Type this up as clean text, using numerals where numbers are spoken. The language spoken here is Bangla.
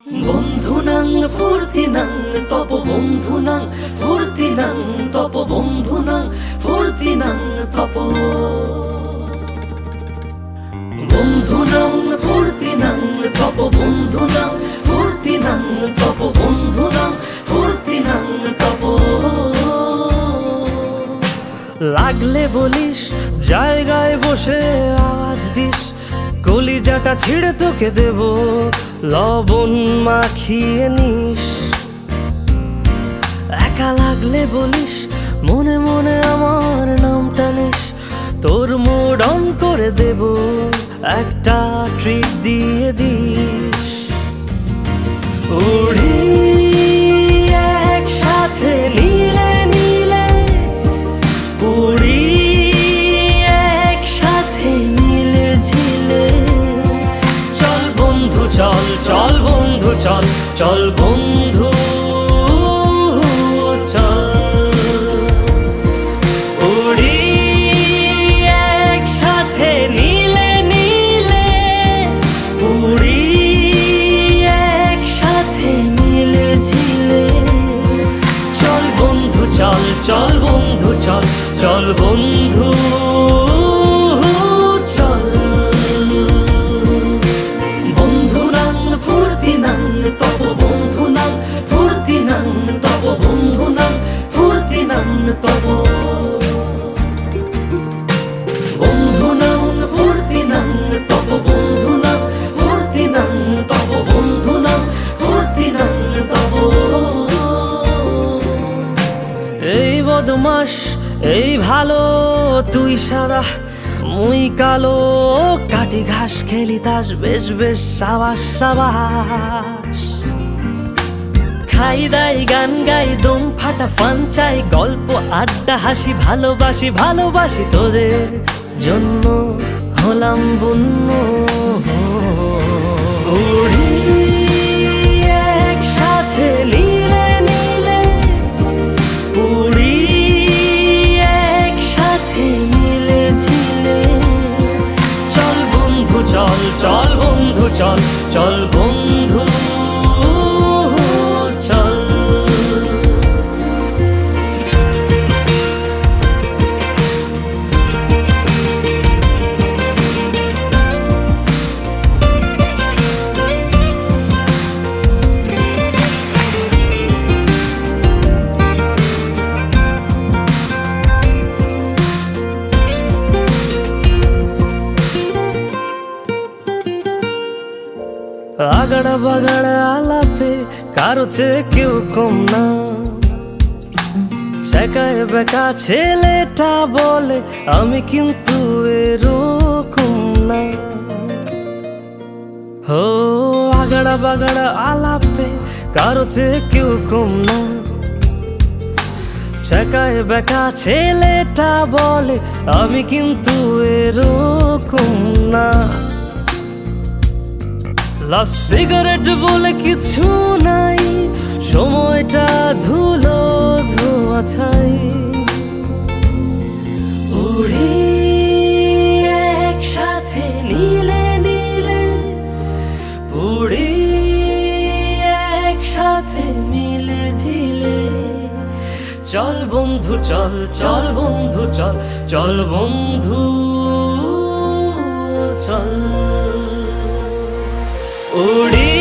বন্ধুনাং ফুর্তিনাং তপ বন্ধুনাং ফুর্তিনাং তপ বন্ধুনাং ফুর্তিনাং তপ বন্ধুনাং ফুর্তিনাং তপ বন্ধুনাং ফুর্তিনাং তপ বন্ধুনাং ফুর্তিনাং তপ। লাগলে বলিস জায়গায় বসে আওয়াজ দিস, কলিজাটা ছিঁড়ে তোকে দেব লবণ মাখিয়ে নিস। একা লাগলে বলিস মনে মনে আমার নামটা নিস, তোর মুড অন করে দেব একটা ট্রিট দিয়ে দিস। উড়ি একসাথে নীলে নীলে, উড়ি একসাথে মিলে ঝিলে, চল বন্ধু চল চল বন্ধু চল চল বন্ধু চল। উড়ি একসাথে নীলে নীলে, উড়ি একসাথে মিলে ঝিলে, চল বন্ধু চল চল বন্ধু চল চল বন্ধু চল। বন্ধুনাং ফুর্তিনাং তপ বন্ধুনাং ফুর্তিনাং তপ বন্ধুনাং ফুর্তিনাং তপ। বন্ধুনাং ফুর্তিনাং তপ বন্ধুনাং ফুর্তিনাং তপ বন্ধুনাং ফুর্তিনাং তপ। এই বদমাস এই ভালো তুই সাদা মুই কালো, কাটি ঘাস খেলি তাস বেশ বেশ সাবাস সাবাস। খাই দাই গান গাই দম ফাটা ফান চাই, গল্প আড্ডা হাসি ভালোবাসি ভালোবাসি তোদের জন্য হলাম বন্য। উড়ি একসাথে নীলে নীলে, উড়ি একসাথে মিলে ঝিলে, চল বন্ধু চল চল বন্ধু চল চল বন্ধু চল। আগাড়া বাগাড়া আলাপে কারো চেয়ে কেউ কম না, শেখায় বেকা ছেলেটা বলে আমি কিন্তু এরকম না। হো আগাড়া বাগাড়া আলাপে কারো চেয়ে কেউ কম না, শেখায় বেকা ছেলেটা বলে আমি কিন্তু এরকম না। লাস্ট সিগারেট বলে কিছু নাই, সময়টা ধুলো ধোয়া ছাই। উড়ি একসাথে নীলে নীলে, উড়ি একসাথে মিলে ঝিলে, চল বন্ধু চল চল বন্ধু চল চল বন্ধু চল। উড়ি